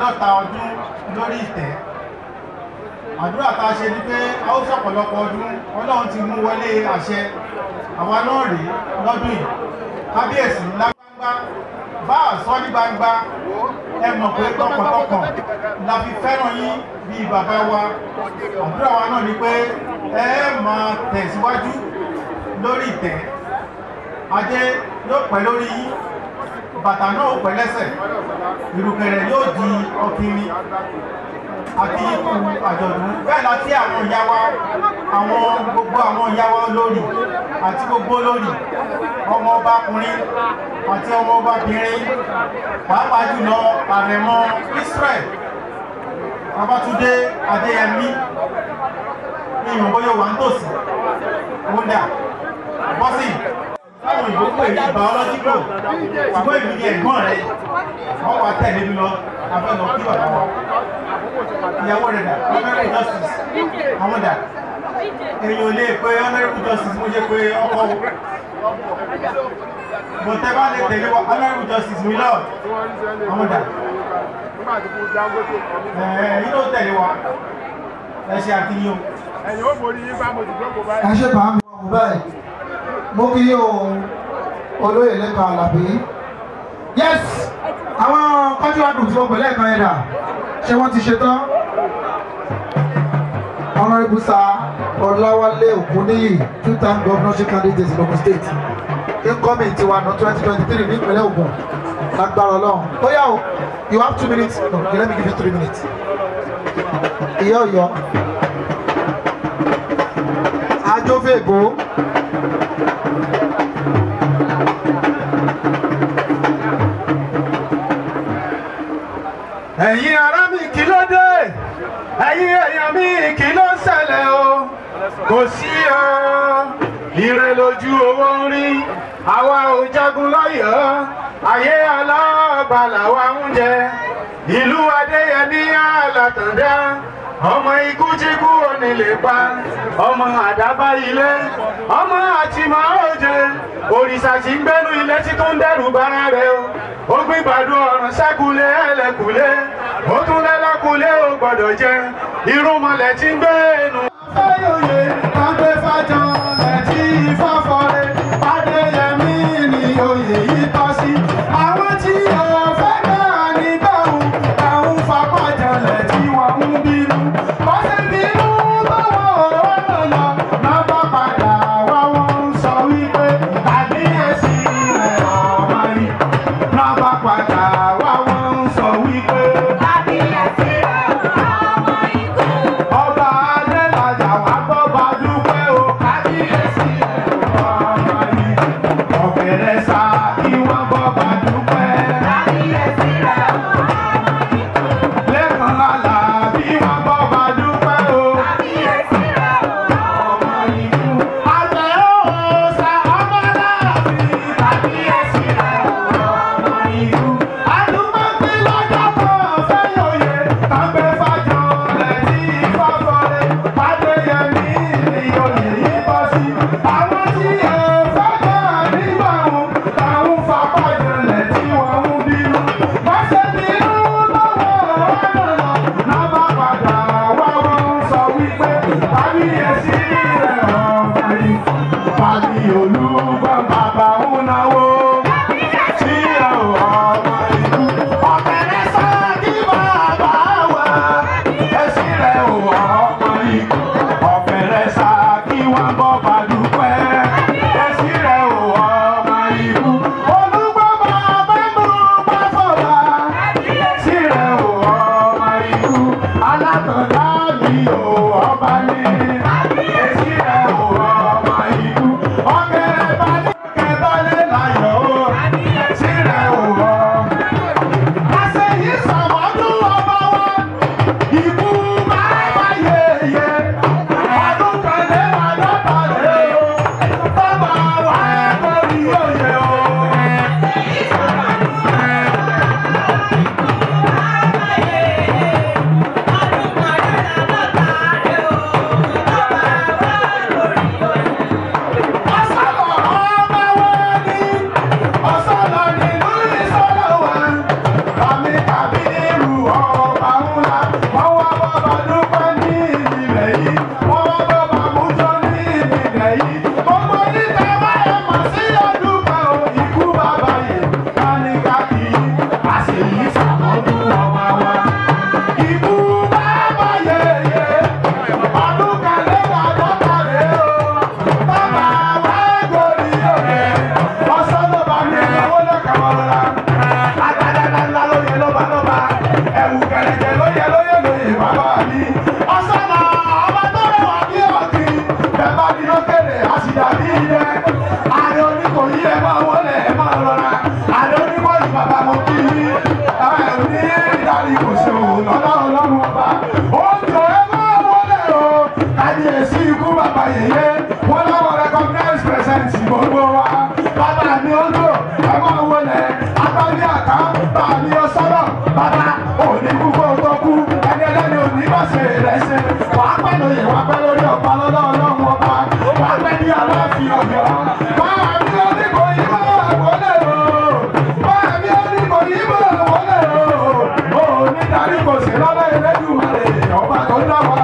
àádọ́ta ọdún lórí ìtẹ́. Àdúrà tá a ṣe ni pé a ó ṣọ̀pọ̀lọpọ̀ ọdún Ọlọ́run ti mú wọlé àṣẹ àwa náà rèé lọ́dún yìí. Kábíyèsí ńlá gbangba bá àsọ ní gbangba ẹ mọ̀ pé tọkàntọkàn la fi fẹ́ràn yín bíi bàbá wa. Àdúrà wa náà ni pé ẹ máa tẹ̀síwájú lórí ìtẹ́. Adé yóò pẹ́ lórí yín, bàtà náà ó pẹ́ lẹ́sẹ̀, ìrùkẹ̀rẹ̀ yóò di ọkìnrin àti ikú àjọ̀dún. Bẹ́ẹ̀ la tí àwọn ìyá wa, gbogbo àwọn ìyá wa olórí àti gbogbo olórí, ọmọ ọbakùnrin àti ọmọ ọbabìnrin, pàápàá jùlọ àrẹ̀mọ Israel Babátúndé Adéyẹmí, ìyàn bóyá wà ń tòsí wúndà bọ́sì táwọn ìbò pè ní biological, ṣùgbọ́n ìbí ni ẹ̀gbọ́n rẹ̀ wọ́n wá tẹ̀lé mi lọ abẹ́lọ kí bàbá wa. Ìyàwó rẹ̀ dà, honorable justice àwọn dà, èyàn ò lè pé honorable justice mo ṣe pé ọkọ mo tẹ́ bá lè tẹ̀lé wa honorable justice mi lọ àwọn dà. Yìí ló tẹ̀lé wa ẹ ṣe àkíyàn. Ẹ ṣe bá mi wọ̀ báyìí. Mo kí yí o olóyè Lékan Àlàbí. Yes, àwọn kọ́jú àdùn tí wọ́n pẹ̀lú ẹ̀kan ẹ̀dà ṣé wọ́n ti ṣe tán? Honorable Sir Ọláwálé Ògúnníyì, two-time governorship candidate in Ogun State. Incoming tiwa ní 2023 ní ìpínlẹ̀ Ògùn. Lágbára Ọlọ́run. Ó yá o, you have 2 minutes. No, okay, let me give you 3 minutes. Ìyá Ọ̀yọ́. Àjọfẹ́gbó. Ẹ̀yin ará mi kí ló dé? Ẹ̀yin èèyàn mi kí ló ń ṣẹlẹ̀ o? Kò sí o, ire lójú owó ń rí, àwa ò jagun lọ́yọ̀ọ́, ayé aláàbà làwa ń jẹ, ìlú Adéyẹmí Alátàndá, ọmọ ikú tí kú òní lè pa, ọmọ àdábá ilé, ọmọ àtìmọ́ òjè, òrìṣà tí ń gbénu ilé tí tó ń dẹ́rù bára rẹ̀ o. Ó gbé gbàdúrà ọ̀ràn sẹ́kùlé ẹlẹ́kùlé, ó tún lẹ́lẹ́kùlé ó gbọ́dọ̀ jẹ, irúnmọlẹ̀ tí ń gbé inú. Fáyòyè kan gbé fájọ lẹ́tí Ifáfọ́rẹ́, Adéyẹmí ni oyè yìí tọ́ sí. Àwọn tí ọ̀fẹ́ náà ní káwọn fapá jalẹ̀ tí wọ́n ń bínú. Wọ́n sì bínú tọ́wọ́ ọ̀rọ̀ lọ, náà bá padà wá wọ́n ń sọ wípé àbíyèsí rẹ̀ ọ̀mọ́ rí. Náà bá padà wá wọ́n ń sọ wípé àbíyèsí rẹ̀ ọ̀mọ́ ikú. Ọba Adélájà wá gbọ́ bá dúpẹ́ o, àbíyèsí rẹ̀ ọ̀mọ́ rí. Ọ̀kẹ́rẹ́ sá kí wọ́n gbọ́ bá dúpẹ́. Àbíyèsí rẹ̀ ọ̀mọ́ ikú. Lékan Àlàbí wọ́n gbọ́ bá dúpẹ́ o. Àbíyèsí rẹ̀ ọ̀mọ́ ikú. Àgbẹ̀ òòṣà ọmọ láàfin. Àbíyèsí rẹ̀ ọmọ ikú. Àdúgbò lọ́jọ́ kan Fáyòyè kan gbé fájọ lẹ́tí Ifáfọ́rẹ́, Adéyẹmí ni oyè yìí bọ́ sí. Àwọn tí ẹ̀fẹ́ náà nígbà wọn táwọn fapá jalẹ̀ tí wọ́n ń bínú. Wọ́n ṣe bínú lọ́wọ́ ọ̀rọ̀ lọ, náà bá padà wá wọ́n ń sọ wípé àbíyèsí rẹ̀ ọ̀mọ́ ikú. Pàdé Olúgbọ́n bàbá ń náwó. Àbíyèsí rẹ̀ ọmọ ikú. Ọ̀kẹ́rẹ́ sá kí bàbá wá. Àbíyèsí rẹ̀ ọmọ ikú. Ọ̀kẹ́rẹ́ sá kí wọ́n bọ́ bá dúpẹ́. Àbíyèsí rẹ̀ ọmọ ikú. Olúgbọ́n bàbá ń dúpẹ́ fọba. Àbíyèsí rẹ̀ ọmọ ikú. Alátàndá mi ò ọba ní. Àbíyèsí rẹ̀ ọmọ ikú. Ọ̀kẹ́rẹ́ kábíyèsí ikú bàbá yèyé wọn lọ́wọ́ recognize present gbogbo wa bàbá mi ó lò ẹ̀wọ̀n wọlé agbábí àká bàbá mi ó sọ̀rọ̀ bàbá òní kúkú tó kú ẹni ẹlẹ́ni òní bá ṣe rẹ̀ ṣe wàá pẹ́ lóye wàá pẹ́ lórí ọ̀pá lọ́dọ̀ ọlọ́run ọba wàá pẹ́ ní aláàfin ọ̀yọ́ bàbá mi ó ní kò yí mọ́ wọlé o bàbá mi ó ní kò yí mọ́ wọlé o òní darí kò sí lọ́dọ̀ Elédùmarè ọba tó dá wa.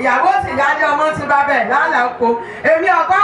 ìyàwó sì yálé ọmọ ti bá bẹ̀ lálẹ́ oko èmi ọ̀gá